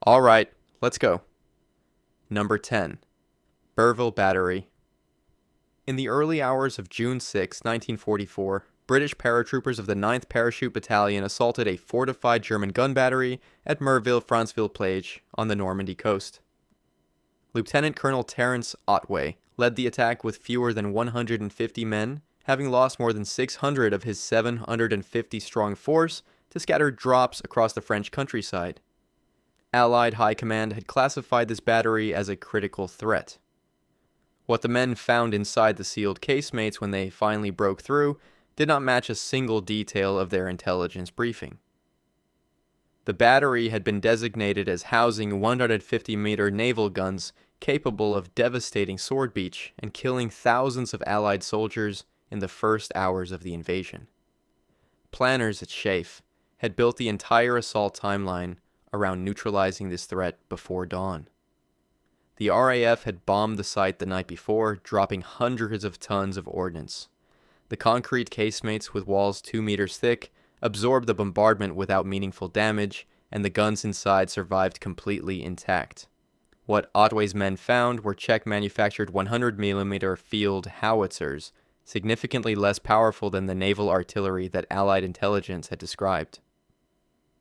Alright, let's go. Number 10. Burville Battery. In the early hours of June 6, 1944, British paratroopers of the 9th Parachute Battalion assaulted a fortified German gun battery at Merville-Franceville-Plage on the Normandy coast. Lieutenant Colonel Terence Otway led the attack with fewer than 150 men, having lost more than 600 of his 750-strong force to scattered drops across the French countryside. Allied High Command had classified this battery as a critical threat. What the men found inside the sealed casemates when they finally broke through did not match a single detail of their intelligence briefing. The battery had been designated as housing 150-meter naval guns capable of devastating sword beach and killing thousands of Allied soldiers in the first hours of the invasion. Planners at SHAEF had built the entire assault timeline around neutralizing this threat before dawn. The RAF had bombed the site the night before, dropping hundreds of tons of ordnance. The concrete casemates with walls 2 meters thick absorbed the bombardment without meaningful damage, and the guns inside survived completely intact. What Otway's men found were Czech-manufactured 100mm field howitzers, significantly less powerful than the naval artillery that Allied intelligence had described.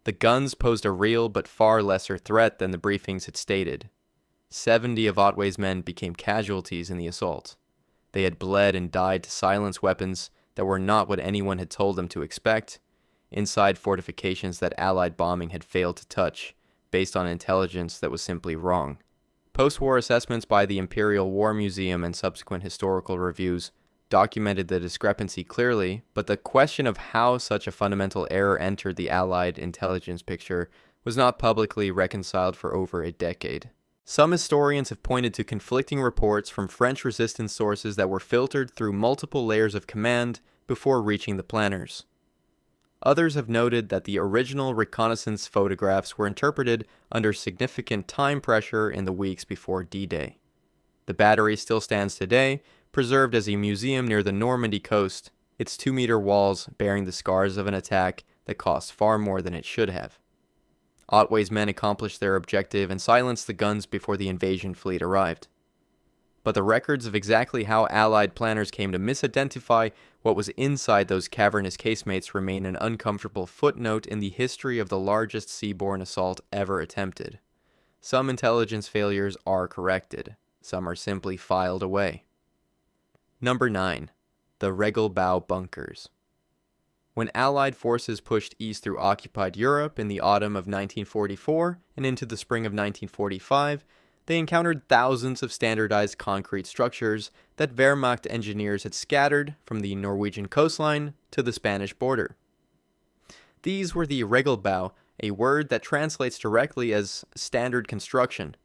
The guns posed a real but far lesser threat than the briefings had stated. 70 of Otway's men became casualties in the assault. They had bled and died to silence weapons that were not what anyone had told them to expect, inside fortifications that Allied bombing had failed to touch, based on intelligence that was simply wrong. Post-war assessments by the Imperial War Museum and subsequent historical reviews documented the discrepancy clearly, but the question of how such a fundamental error entered the Allied intelligence picture was not publicly reconciled for over a decade. Some historians have pointed to conflicting reports from French resistance sources that were filtered through multiple layers of command before reaching the planners. Others have noted that the original reconnaissance photographs were interpreted under significant time pressure in the weeks before D-Day. The battery still stands today, preserved as a museum near the Normandy coast, its 2-meter walls bearing the scars of an attack that cost far more than it should have. Otway's men accomplished their objective and silenced the guns before the invasion fleet arrived. But the records of exactly how Allied planners came to misidentify what was inside those cavernous casemates remain an uncomfortable footnote in the history of the largest seaborne assault ever attempted. Some intelligence failures are corrected. Some are simply filed away. Number 9. The Regelbau bunkers. When Allied forces pushed east through occupied Europe in the autumn of 1944 and into the spring of 1945, they encountered thousands of standardized concrete structures that Wehrmacht engineers had scattered from the Norwegian coastline to the Spanish border. These were the Regelbau, a word that translates directly as standard construction.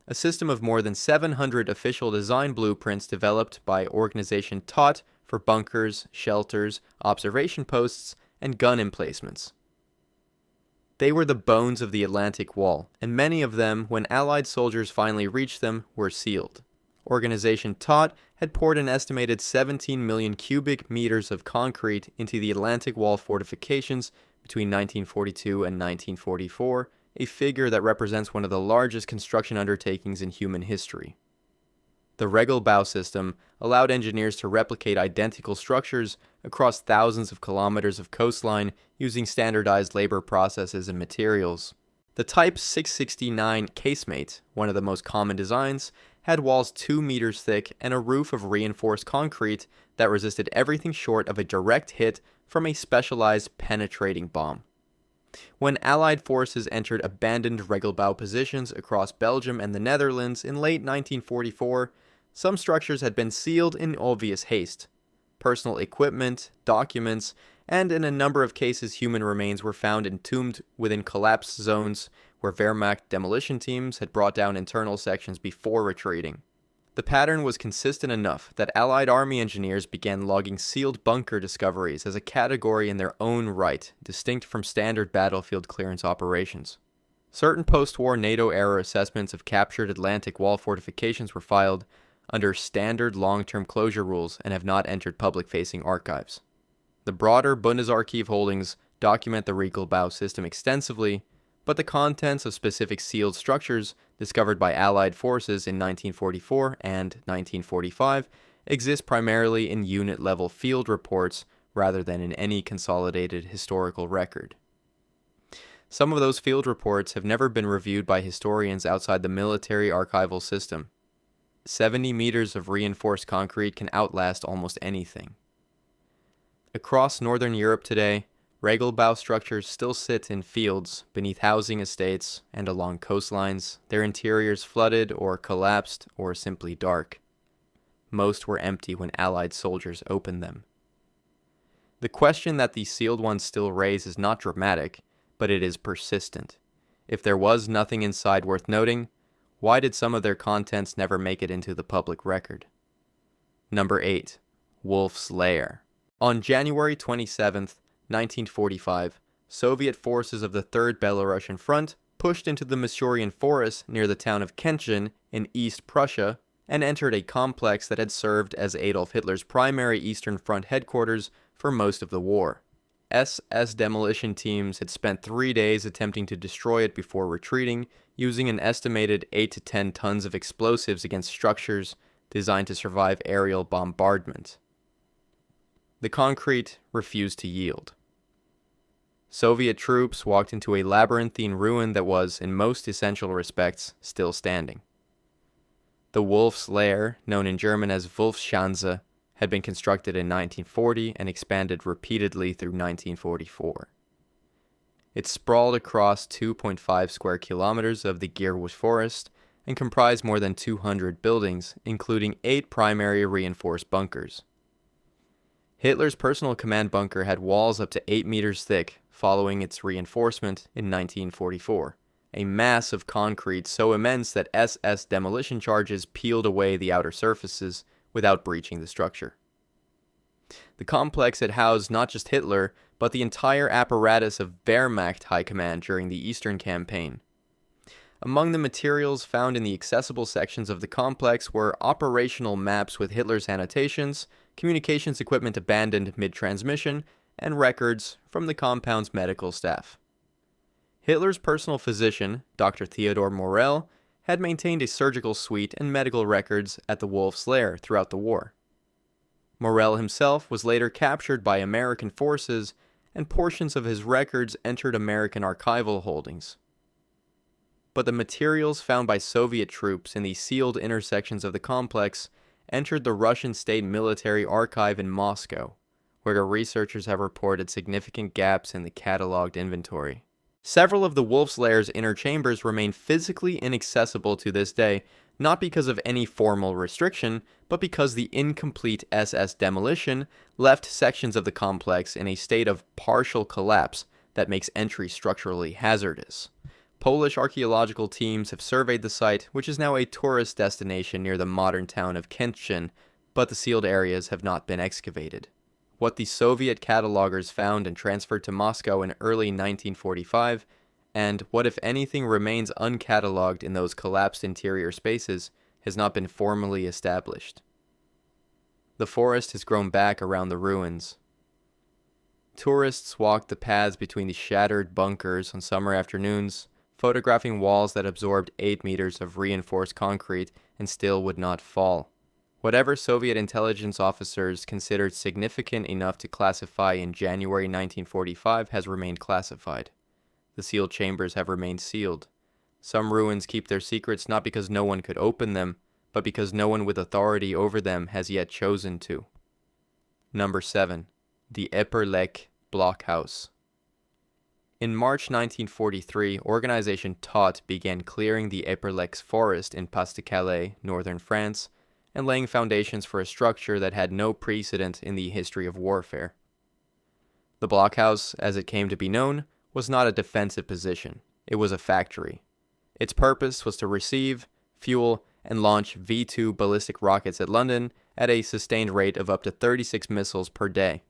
A system of more than 700 official design blueprints developed by Organization TOT for bunkers, shelters, observation posts, and gun emplacements. They were the bones of the Atlantic Wall, and many of them, when Allied soldiers finally reached them, were sealed. Organization TOT had poured an estimated 17 million cubic meters of concrete into the Atlantic Wall fortifications between 1942 and 1944, a figure that represents one of the largest construction undertakings in human history. The Regelbau system allowed engineers to replicate identical structures across thousands of kilometers of coastline using standardized labor processes and materials. The Type 669 casemate, one of the most common designs, had walls 2 meters thick and a roof of reinforced concrete that resisted everything short of a direct hit from a specialized penetrating bomb. When Allied forces entered abandoned Regelbau positions across Belgium and the Netherlands in late 1944, some structures had been sealed in obvious haste. Personal equipment, documents, and in a number of cases human remains were found entombed within collapsed zones where Wehrmacht demolition teams had brought down internal sections before retreating. The pattern was consistent enough that Allied Army engineers began logging sealed bunker discoveries as a category in their own right, distinct from standard battlefield clearance operations. Certain post-war NATO-era assessments of captured Atlantic Wall fortifications were filed under standard long-term closure rules and have not entered public-facing archives. The broader Bundesarchiv holdings document the Regelbau system extensively, but the contents of specific sealed structures discovered by Allied forces in 1944 and 1945 exist primarily in unit-level field reports rather than in any consolidated historical record. Some of those field reports have never been reviewed by historians outside the military archival system. 70 meters of reinforced concrete can outlast almost anything. Across northern Europe today, Regelbau structures still sit in fields beneath housing estates and along coastlines, their interiors flooded or collapsed or simply dark. Most were empty when Allied soldiers opened them. The question that these sealed ones still raise is not dramatic, but it is persistent. If there was nothing inside worth noting, why did some of their contents never make it into the public record? Number 8. Wolf's Lair. On January 27, 1945, Soviet forces of the Third Belarusian Front pushed into the Masurian forest near the town of Kentgen in East Prussia and entered a complex that had served as Adolf Hitler's primary Eastern Front headquarters for most of the war. SS demolition teams had spent 3 days attempting to destroy it before retreating, using an estimated 8 to 10 tons of explosives against structures designed to survive aerial bombardment. The concrete refused to yield. Soviet troops walked into a labyrinthine ruin that was, in most essential respects, still standing. The Wolf's Lair, known in German as Wolfschanze, had been constructed in 1940 and expanded repeatedly through 1944. It sprawled across 2.5 square kilometers of the Gierwurz forest and comprised more than 200 buildings, including 8 primary reinforced bunkers. Hitler's personal command bunker had walls up to 8 meters thick following its reinforcement in 1944, a mass of concrete so immense that SS demolition charges peeled away the outer surfaces without breaching the structure. The complex had housed not just Hitler, but the entire apparatus of Wehrmacht High Command during the Eastern Campaign. Among the materials found in the accessible sections of the complex were operational maps with Hitler's annotations, communications equipment abandoned mid-transmission, and records from the compound's medical staff. Hitler's personal physician, Dr. Theodor Morell, had maintained a surgical suite and medical records at the Wolf's Lair throughout the war. Morell himself was later captured by American forces, and portions of his records entered American archival holdings. But the materials found by Soviet troops in the sealed intersections of the complex entered the Russian State Military Archive in Moscow, where researchers have reported significant gaps in the catalogued inventory. Several of the Wolf's Lair's inner chambers remain physically inaccessible to this day, not because of any formal restriction, but because the incomplete SS demolition left sections of the complex in a state of partial collapse that makes entry structurally hazardous. Polish archaeological teams have surveyed the site, which is now a tourist destination near the modern town of Kentgen, but the sealed areas have not been excavated. What the Soviet catalogers found and transferred to Moscow in early 1945, and what if anything remains uncatalogued in those collapsed interior spaces, has not been formally established. The forest has grown back around the ruins. Tourists walk the paths between the shattered bunkers on summer afternoons, photographing walls that absorbed 8 meters of reinforced concrete and still would not fall. Whatever Soviet intelligence officers considered significant enough to classify in January 1945 has remained classified. The sealed chambers have remained sealed. Some ruins keep their secrets not because no one could open them, but because no one with authority over them has yet chosen to. Number 7. The Eperlecques blockhouse. In March 1943, Organization Tot began clearing the Eperlecques forest in Pas-de-Calais, northern France, and laying foundations for a structure that had no precedent in the history of warfare. The blockhouse, as it came to be known, was not a defensive position. It was a factory. Its purpose was to receive, fuel, and launch V-2 ballistic rockets at London at a sustained rate of up to 36 missiles per day,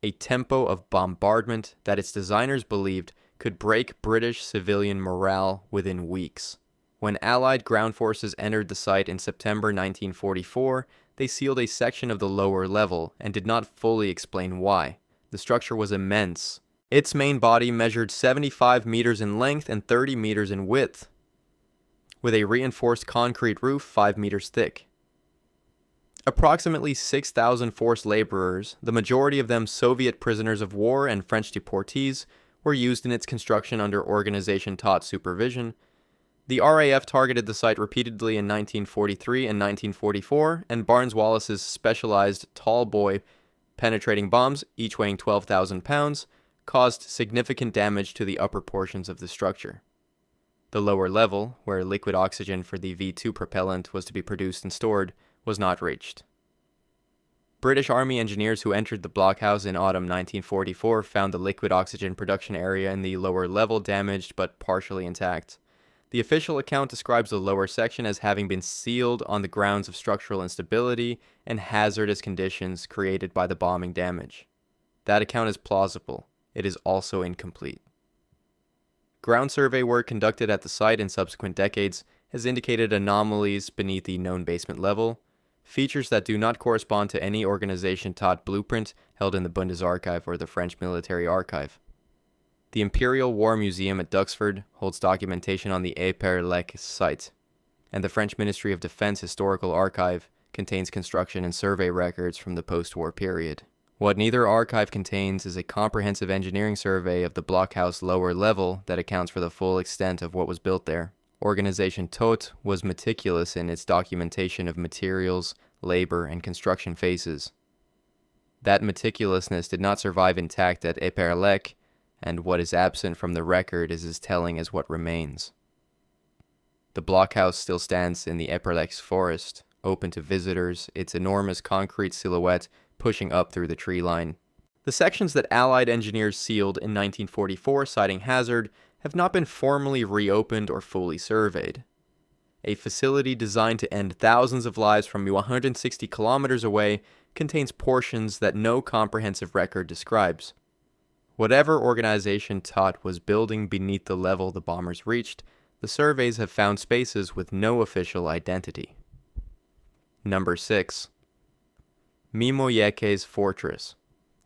a tempo of bombardment that its designers believed could break British civilian morale within weeks. When Allied ground forces entered the site in September 1944, they sealed a section of the lower level and did not fully explain why. The structure was immense. Its main body measured 75 meters in length and 30 meters in width, with a reinforced concrete roof 5 meters thick. Approximately 6,000 forced laborers, the majority of them Soviet prisoners of war and French deportees, were used in its construction under organization-taught supervision. The RAF targeted the site repeatedly in 1943 and 1944, and Barnes-Wallis's specialized tall boy penetrating bombs, each weighing 12,000 pounds, caused significant damage to the upper portions of the structure. The lower level, where liquid oxygen for the V2 propellant was to be produced and stored, was not reached. British Army engineers who entered the blockhouse in autumn 1944 found the liquid oxygen production area in the lower level damaged but partially intact. The official account describes the lower section as having been sealed on the grounds of structural instability and hazardous conditions created by the bombing damage. That account is plausible. It is also incomplete. Ground survey work conducted at the site in subsequent decades has indicated anomalies beneath the known basement level, features that do not correspond to any organization-taught blueprint held in the Bundesarchiv or the French Military Archive. The Imperial War Museum at Duxford holds documentation on the Eperlecques site, and the French Ministry of Defense Historical Archive contains construction and survey records from the post-war period. What neither archive contains is a comprehensive engineering survey of the blockhouse lower level that accounts for the full extent of what was built there. Organization Tot was meticulous in its documentation of materials, labor, and construction phases. That meticulousness did not survive intact at Eperlecques, and what is absent from the record is as telling as what remains. The blockhouse still stands in the Eperlecques forest, open to visitors, its enormous concrete silhouette pushing up through the tree line. The sections that Allied engineers sealed in 1944, citing hazard, have not been formally reopened or fully surveyed. A facility designed to end thousands of lives from 160 kilometers away contains portions that no comprehensive record describes. Whatever organization Tot was building beneath the level the bombers reached, the surveys have found spaces with no official identity. Number 6. Mimoyecques Fortress.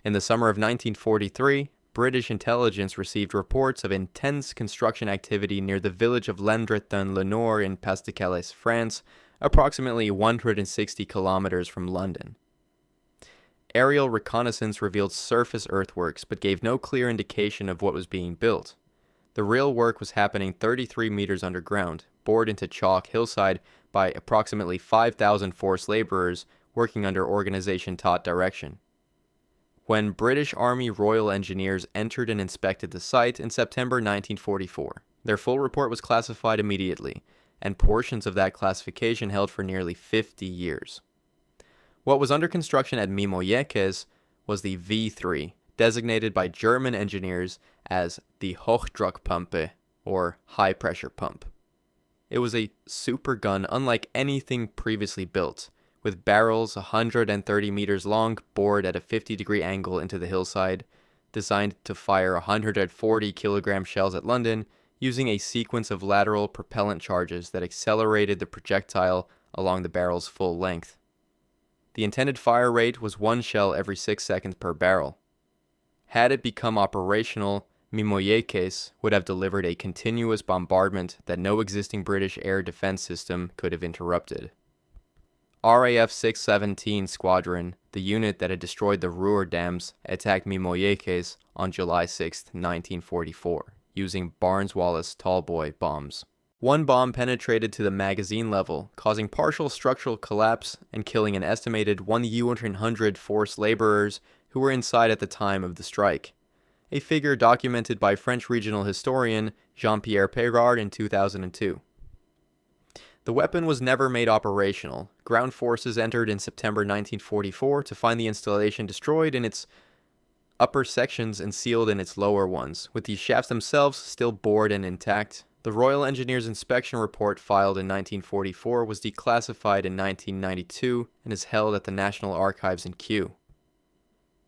In the summer of 1943, British intelligence received reports of intense construction activity near the village of Landreton-le-Nord in Pas-de-Calais, France, approximately 160 kilometers from London. Aerial reconnaissance revealed surface earthworks but gave no clear indication of what was being built. The real work was happening 33 meters underground, bored into chalk hillside by approximately 5,000 forced laborers working under organization-taught direction. When British Army Royal Engineers entered and inspected the site in September 1944, their full report was classified immediately, and portions of that classification held for nearly 50 years. What was under construction at Mimoyecques was the V3, designated by German engineers as the Hochdruckpumpe, or high-pressure pump. It was a super gun unlike anything previously built, with barrels 130 meters long bored at a 50-degree angle into the hillside, designed to fire 140 kilogram shells at London using a sequence of lateral propellant charges that accelerated the projectile along the barrel's full length. The intended fire rate was 1 shell every 6 seconds per barrel. Had it become operational, Mimoyecques would have delivered a continuous bombardment that no existing British air defense system could have interrupted. RAF 617 Squadron, the unit that had destroyed the Ruhr dams, attacked Mimoyecques on July 6, 1944, using Barnes-Wallis tallboy bombs. One bomb penetrated to the magazine level, causing partial structural collapse and killing an estimated 100 forced laborers who were inside at the time of the strike, a figure documented by French regional historian Jean-Pierre Peyrard in 2002. The weapon was never made operational. Ground forces entered in September 1944 to find the installation destroyed in its upper sections and sealed in its lower ones, with the shafts themselves still bored and intact. The Royal Engineers Inspection Report filed in 1944 was declassified in 1992 and is held at the National Archives in Kew.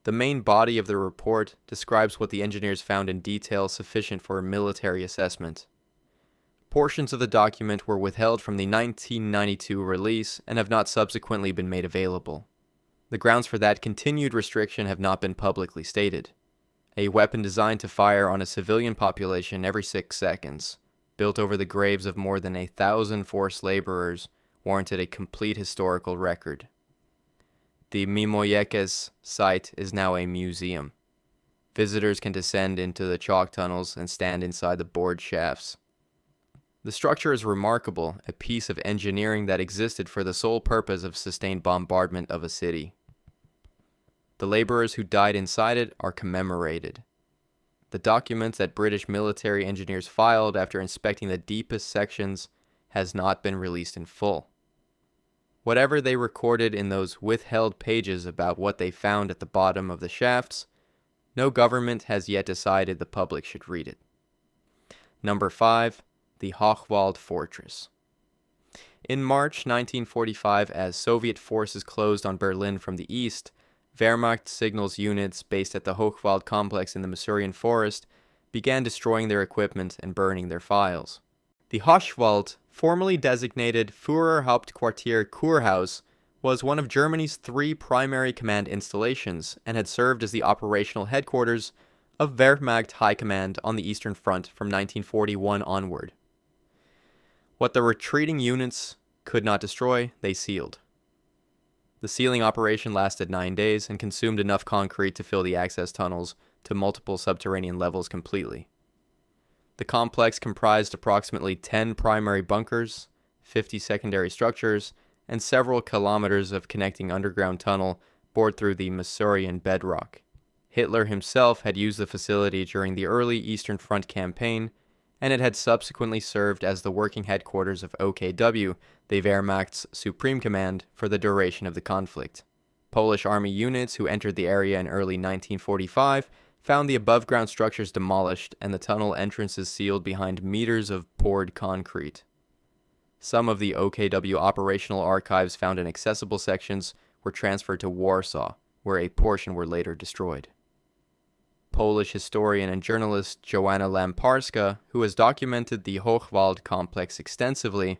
The main body of the report describes what the engineers found in detail sufficient for a military assessment. Portions of the document were withheld from the 1992 release and have not subsequently been made available. The grounds for that continued restriction have not been publicly stated. a weapon designed to fire on a civilian population every 6 seconds, built over the graves of more than 1,000 forced laborers, warranted a complete historical record. The Mimoyecques site is now a museum. Visitors can descend into the chalk tunnels and stand inside the bored shafts. The structure is remarkable, a piece of engineering that existed for the sole purpose of sustained bombardment of a city. The laborers who died inside it are commemorated. The documents that British military engineers filed after inspecting the deepest sections has not been released in full. Whatever they recorded in those withheld pages about what they found at the bottom of the shafts, no government has yet decided the public should read it. Number 5. The Hochwald Fortress. In March 1945, as Soviet forces closed on Berlin from the east, Wehrmacht signals units based at the Hochwald complex in the Masurian forest began destroying their equipment and burning their files. The Hochwald, formerly designated Führerhauptquartier Kurhaus, was one of Germany's 3 primary command installations and had served as the operational headquarters of Wehrmacht High Command on the Eastern Front from 1941 onward. What the retreating units could not destroy, they sealed. The sealing operation lasted 9 days and consumed enough concrete to fill the access tunnels to multiple subterranean levels completely. The complex comprised approximately 10 primary bunkers, 50 secondary structures, and several kilometers of connecting underground tunnel bored through the Masurian bedrock. Hitler himself had used the facility during the early Eastern Front campaign, and it had subsequently served as the working headquarters of OKW, the Wehrmacht's Supreme Command, for the duration of the conflict. Polish army units who entered the area in early 1945 found the above-ground structures demolished and the tunnel entrances sealed behind meters of poured concrete. Some of the OKW operational archives found in accessible sections were transferred to Warsaw, where a portion were later destroyed. Polish historian and journalist Joanna Lamparska, who has documented the Hochwald complex extensively,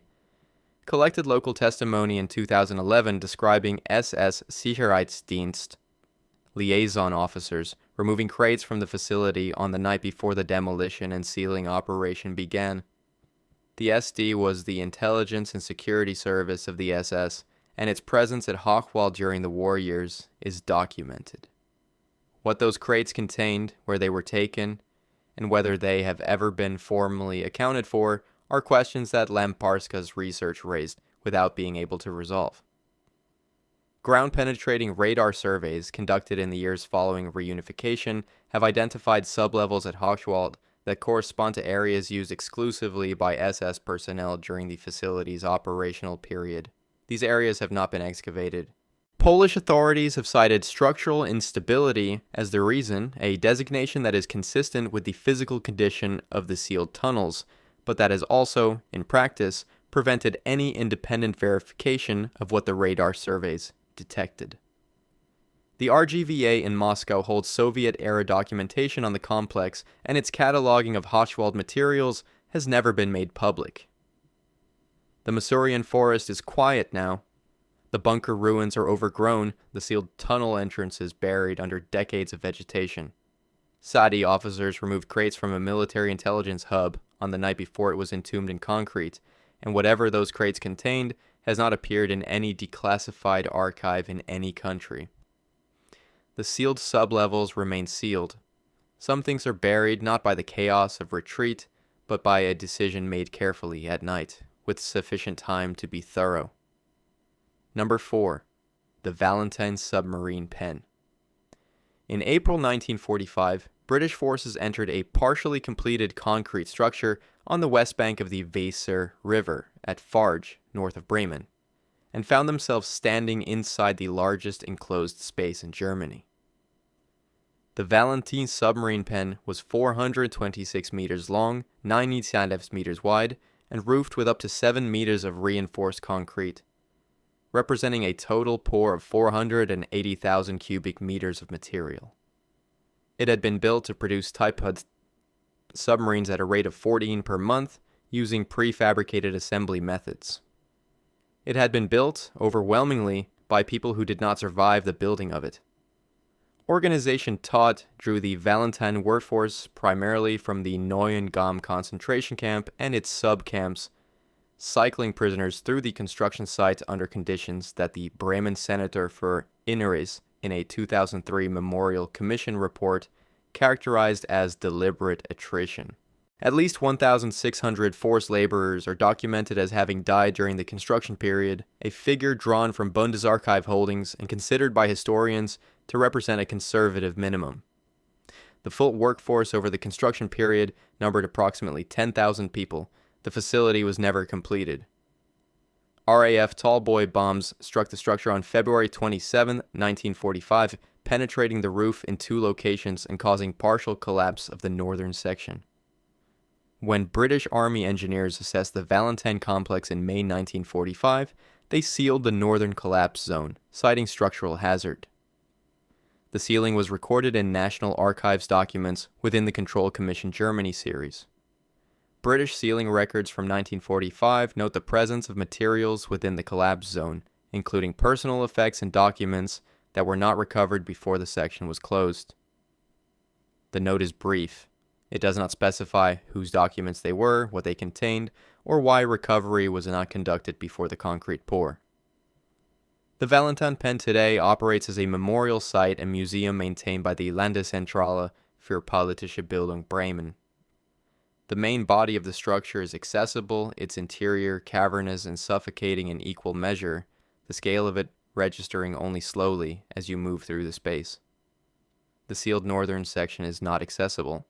collected local testimony in 2011 describing SS Sicherheitsdienst liaison officers removing crates from the facility on the night before the demolition and sealing operation began. The SD was the intelligence and security service of the SS, and its presence at Hochwald during the war years is documented. What those crates contained, where they were taken, and whether they have ever been formally accounted for are questions that Lamparska's research raised without being able to resolve. Ground-penetrating radar surveys conducted in the years following reunification have identified sublevels at Hochwald that correspond to areas used exclusively by SS personnel during the facility's operational period. These areas have not been excavated. Polish authorities have cited structural instability as the reason, a designation that is consistent with the physical condition of the sealed tunnels, but that has also, in practice, prevented any independent verification of what the radar surveys detected. The RGVA in Moscow holds Soviet-era documentation on the complex, and its cataloging of Hochwald materials has never been made public. The Masurian forest is quiet now. The bunker ruins are overgrown, the sealed tunnel entrances buried under decades of vegetation. SADI officers removed crates from a military intelligence hub on the night before it was entombed in concrete, and whatever those crates contained has not appeared in any declassified archive in any country. The sealed sublevels remain sealed. Some things are buried not by the chaos of retreat, but by a decision made carefully at night, with sufficient time to be thorough. Number 4. The Valentin submarine pen. In April 1945, British forces entered a partially completed concrete structure on the west bank of the Weser River at Farge, north of Bremen, and found themselves standing inside the largest enclosed space in Germany. The Valentin submarine pen was 426 meters long, 90 meters wide, and roofed with up to 7 meters of reinforced concrete, representing a total pour of 480,000 cubic meters of material. It had been built to produce Type submarines at a rate of 14 per month using prefabricated assembly methods. It had been built, overwhelmingly, by people who did not survive the building of it. Organization Todt drew the Valentin workforce primarily from the Neuengamme concentration camp and its sub-camps, cycling prisoners through the construction site under conditions that the Bremen Senator for Inneres in a 2003 Memorial Commission report characterized as deliberate attrition. At least 1,600 forced laborers are documented as having died during the construction period, a figure drawn from Bundesarchiv holdings and considered by historians to represent a conservative minimum. The full workforce over the construction period numbered approximately 10,000 people. The facility was never completed. RAF Tallboy bombs struck the structure on February 27, 1945, penetrating the roof in 2 locations and causing partial collapse of the northern section. When British Army engineers assessed the Valentin complex in May 1945, they sealed the northern collapse zone, citing structural hazard. The sealing was recorded in National Archives documents within the Control Commission Germany series. British sealing records from 1945 note the presence of materials within the collapse zone, including personal effects and documents that were not recovered before the section was closed. The note is brief. It does not specify whose documents they were, what they contained, or why recovery was not conducted before the concrete pour. The Valentin pen today operates as a memorial site and museum maintained by the Landeszentrale für politische Bildung Bremen. The main body of the structure is accessible, its interior cavernous and suffocating in equal measure, the scale of it registering only slowly as you move through the space. The sealed northern section is not accessible.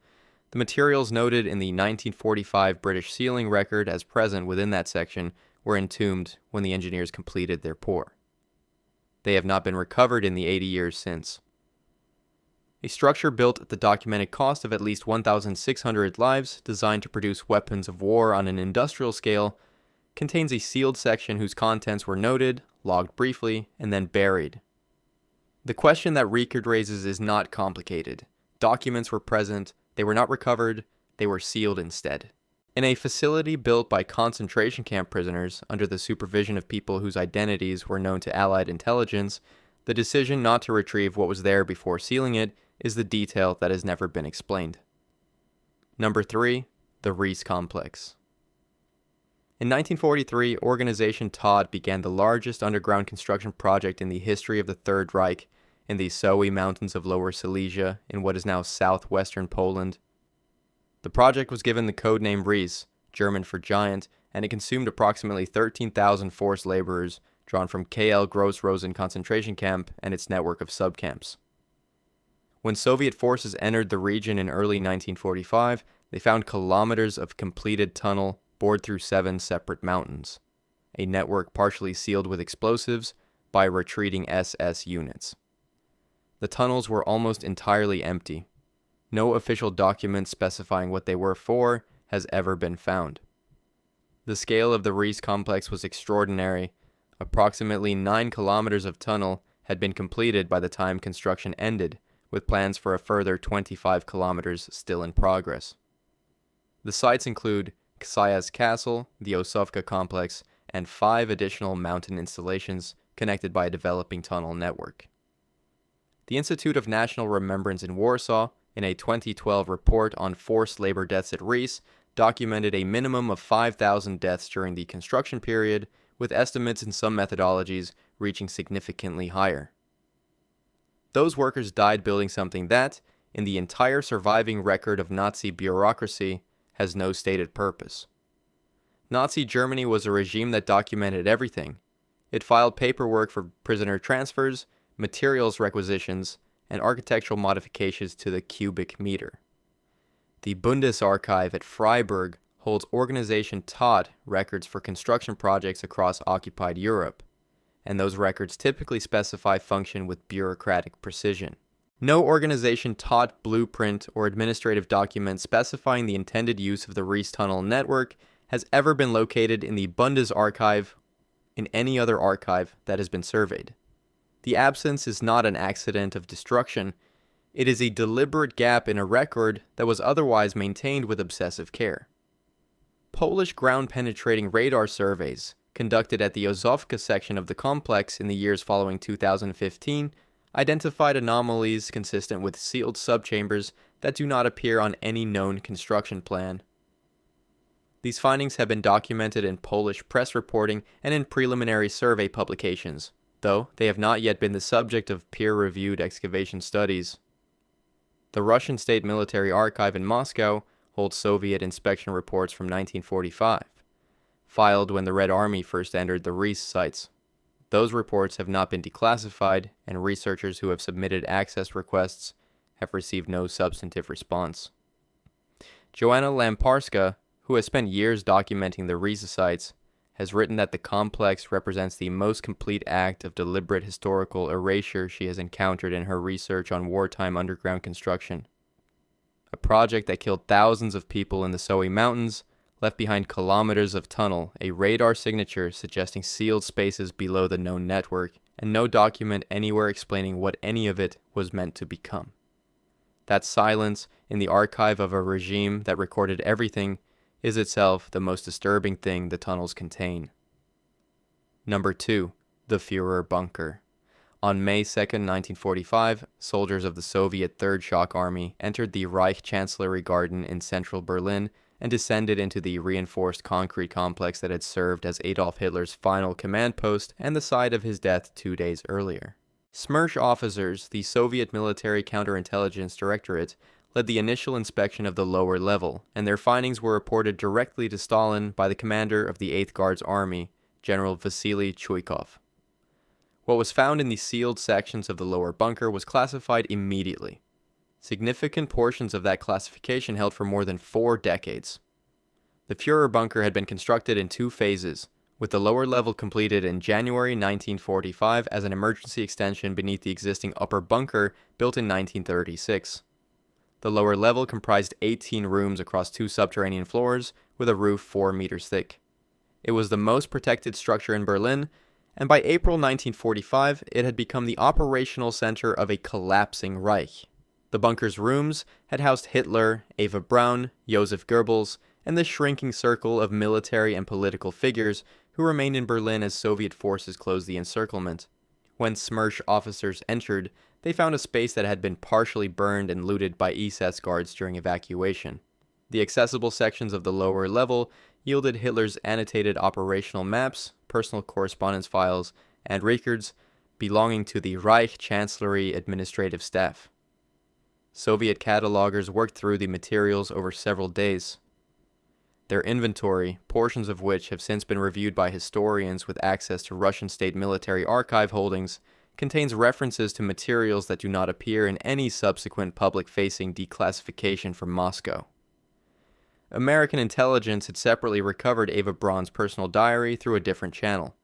The materials noted in the 1945 British sealing record as present within that section were entombed when the engineers completed their pour. They have not been recovered in the 80 years since. A structure built at the documented cost of at least 1,600 lives, designed to produce weapons of war on an industrial scale, contains a sealed section whose contents were noted, logged briefly, and then buried. The question that record raises is not complicated. Documents were present, they were not recovered, they were sealed instead. In a facility built by concentration camp prisoners under the supervision of people whose identities were known to Allied intelligence, the decision not to retrieve what was there before sealing it is the detail that has never been explained. Number 3. The Riese complex. In 1943, Organization Todt began the largest underground construction project in the history of the Third Reich in the Sowe Mountains of Lower Silesia in what is now southwestern Poland. The project was given the code name Riese, German for giant, and it consumed approximately 13,000 forced laborers drawn from KL Gross-Rosen concentration camp and its network of subcamps. When Soviet forces entered the region in early 1945, they found kilometers of completed tunnel bored through 7 separate mountains, a network partially sealed with explosives by retreating SS units. The tunnels were almost entirely empty. No official document specifying what they were for has ever been found. The scale of the Riese complex was extraordinary. Approximately 9 kilometers of tunnel had been completed by the time construction ended, with plans for a further 25 kilometers still in progress. The sites include Ksayas Castle, the Osovka complex, and 5 additional mountain installations connected by a developing tunnel network. The Institute of National Remembrance in Warsaw, in a 2012 report on forced labor deaths at Riese, documented a minimum of 5,000 deaths during the construction period, with estimates in some methodologies reaching significantly higher. Those workers died building something that, in the entire surviving record of Nazi bureaucracy, has no stated purpose. Nazi Germany was a regime that documented everything. It filed paperwork for prisoner transfers, materials requisitions, and architectural modifications to the cubic meter. The Bundesarchiv at Freiburg holds Organization Todt records for construction projects across occupied Europe, and those records typically specify function with bureaucratic precision. No Organization Todt blueprint or administrative document specifying the intended use of the Riese tunnel network has ever been located in the Bundesarchiv in any other archive that has been surveyed. The absence is not an accident of destruction. It is a deliberate gap in a record that was otherwise maintained with obsessive care. Polish ground-penetrating radar surveys, conducted at the Osovka section of the complex in the years following 2015, identified anomalies consistent with sealed subchambers that do not appear on any known construction plan. These findings have been documented in Polish press reporting and in preliminary survey publications, though they have not yet been the subject of peer-reviewed excavation studies. The Russian State Military Archive in Moscow holds Soviet inspection reports from 1945, filed when the Red Army first entered the Riese sites. Those reports have not been declassified, and researchers who have submitted access requests have received no substantive response. Joanna Lamparska, who has spent years documenting the Riese sites, has written that the complex represents the most complete act of deliberate historical erasure she has encountered in her research on wartime underground construction. A project that killed thousands of people in the Soe Mountains, left behind kilometers of tunnel, a radar signature suggesting sealed spaces below the known network, and no document anywhere explaining what any of it was meant to become. That silence in the archive of a regime that recorded everything is itself the most disturbing thing the tunnels contain. Number 2. The Führerbunker. On May 2, 1945, soldiers of the Soviet Third Shock Army entered the Reich Chancellery Garden in central Berlin and descended into the reinforced concrete complex that had served as Adolf Hitler's final command post and the site of his death 2 days earlier. Smersh officers, the Soviet Military Counterintelligence Directorate, led the initial inspection of the lower level, and their findings were reported directly to Stalin by the commander of the 8th Guards Army, General Vasily Chuikov. What was found in the sealed sections of the lower bunker was classified immediately. Significant portions of that classification held for more than 4 decades. The Führerbunker had been constructed in 2 phases, with the lower level completed in January 1945 as an emergency extension beneath the existing upper bunker built in 1936. The lower level comprised 18 rooms across 2 subterranean floors with a roof 4 meters thick. It was the most protected structure in Berlin, and by April 1945 it had become the operational center of a collapsing Reich. The bunker's rooms had housed Hitler, Eva Braun, Joseph Goebbels, and the shrinking circle of military and political figures who remained in Berlin as Soviet forces closed the encirclement. When Smersh officers entered, they found a space that had been partially burned and looted by SS guards during evacuation. The accessible sections of the lower level yielded Hitler's annotated operational maps, personal correspondence files, and records belonging to the Reich Chancellery administrative staff. Soviet catalogers worked through the materials over several days. Their inventory, portions of which have since been reviewed by historians with access to Russian State Military Archive holdings, contains references to materials that do not appear in any subsequent public-facing declassification from Moscow. American intelligence had separately recovered Eva Braun's personal diary through a different channel.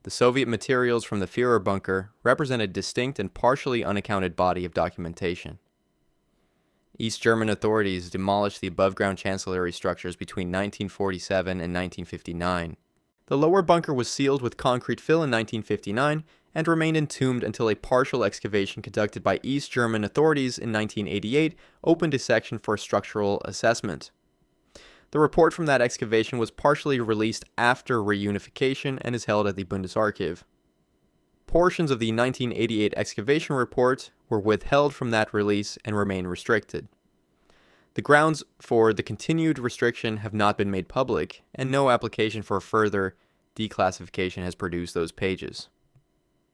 The Soviet materials from the Führerbunker represent a distinct and partially unaccounted body of documentation. East German authorities demolished the above-ground chancellery structures between 1947 and 1959. The lower bunker was sealed with concrete fill in 1959 and remained entombed until a partial excavation conducted by East German authorities in 1988 opened a section for structural assessment. The report from that excavation was partially released after reunification and is held at the Bundesarchiv. Portions of the 1988 excavation report were withheld from that release and remain restricted. The grounds for the continued restriction have not been made public, and no application for further declassification has produced those pages.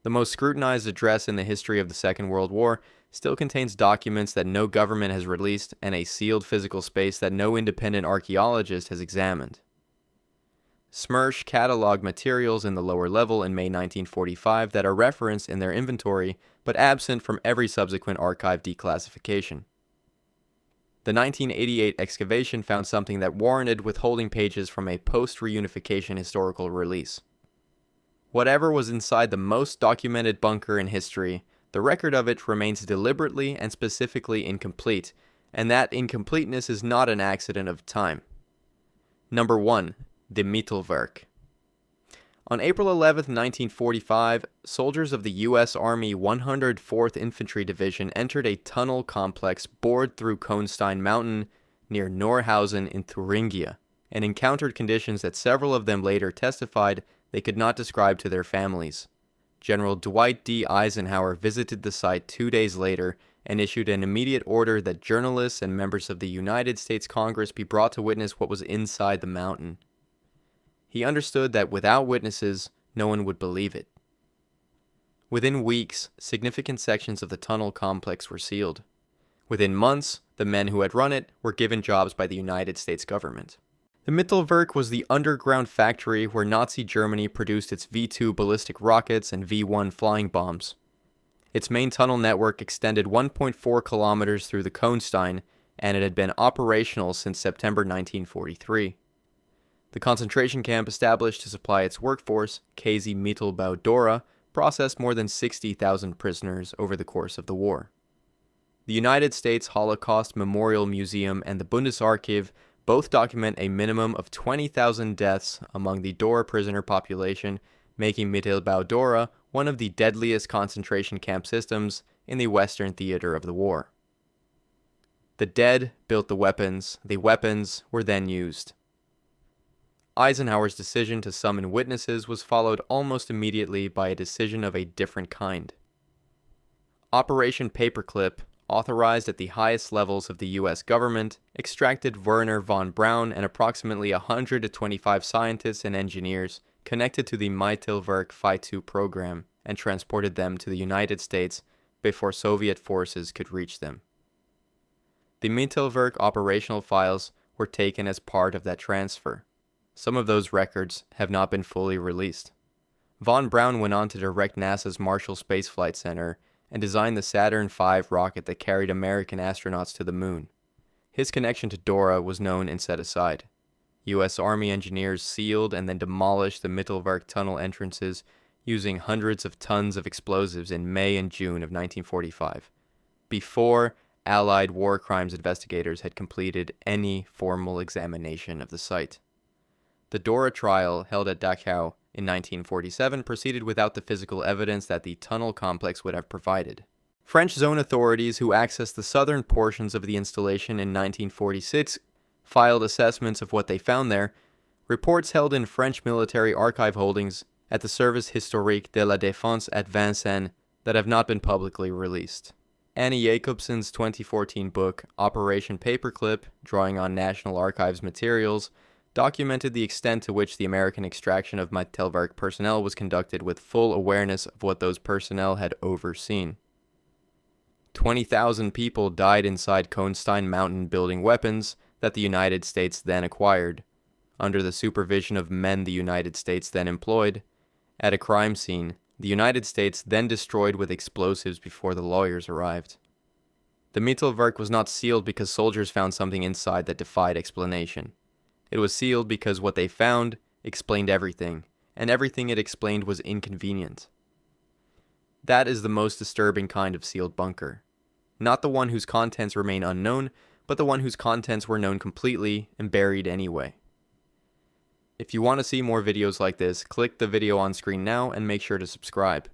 The most scrutinized address in the history of the Second World War still contains documents that no government has released and a sealed physical space that no independent archaeologist has examined. Smersh cataloged materials in the lower level in May 1945 that are referenced in their inventory, but absent from every subsequent archive declassification. The 1988 excavation found something that warranted withholding pages from a post-reunification historical release. Whatever was inside the most documented bunker in history, the record of it remains deliberately and specifically incomplete, and that incompleteness is not an accident of time. Number 1. The Mittelwerk. On April 11, 1945, soldiers of the U.S. Army 104th Infantry Division entered a tunnel complex bored through Cohnstein Mountain near Norhausen in Thuringia, and encountered conditions that several of them later testified they could not describe to their families. General Dwight D. Eisenhower visited the site 2 days later and issued an immediate order that journalists and members of the United States Congress be brought to witness what was inside the mountain. He understood that without witnesses, no one would believe it. Within weeks, significant sections of the tunnel complex were sealed. Within months, the men who had run it were given jobs by the United States government. The Mittelwerk was the underground factory where Nazi Germany produced its V-2 ballistic rockets and V-1 flying bombs. Its main tunnel network extended 1.4 kilometers through the Kohnstein, and it had been operational since September 1943. The concentration camp established to supply its workforce, KZ Mittelbau Dora, processed more than 60,000 prisoners over the course of the war. The United States Holocaust Memorial Museum and the Bundesarchiv both document a minimum of 20,000 deaths among the Dora prisoner population, making Mittelbau Dora one of the deadliest concentration camp systems in the Western theater of the war. The dead built the weapons were then used. Eisenhower's decision to summon witnesses was followed almost immediately by a decision of a different kind. Operation Paperclip, authorized at the highest levels of the U.S. government, extracted Werner von Braun and approximately 125 scientists and engineers connected to the Mittelwerk Phi-2 program and transported them to the United States before Soviet forces could reach them. The Mittelwerk operational files were taken as part of that transfer. Some of those records have not been fully released. Von Braun went on to direct NASA's Marshall Space Flight Center and designed the Saturn V rocket that carried American astronauts to the moon. His connection to Dora was known and set aside. U.S. Army engineers sealed and then demolished the Mittelwerk tunnel entrances using hundreds of tons of explosives in May and June of 1945, before Allied war crimes investigators had completed any formal examination of the site. The Dora trial, held at Dachau in 1947, proceeded without the physical evidence that the tunnel complex would have provided. French zone authorities who accessed the southern portions of the installation in 1946 filed assessments of what they found there, reports held in French military archive holdings at the Service Historique de la Défense at Vincennes that have not been publicly released. Annie Jacobsen's 2014 book, Operation Paperclip, drawing on National Archives materials, documented the extent to which the American extraction of Mittelwerk personnel was conducted with full awareness of what those personnel had overseen. 20,000 people died inside Kohnstein Mountain building weapons that the United States then acquired, under the supervision of men the United States then employed, at a crime scene the United States then destroyed with explosives before the lawyers arrived. The Mittelwerk was not sealed because soldiers found something inside that defied explanation. It was sealed because what they found explained everything, and everything it explained was inconvenient. That is the most disturbing kind of sealed bunker. Not the one whose contents remain unknown, but the one whose contents were known completely and buried anyway. If you want to see more videos like this, click the video on screen now and make sure to subscribe.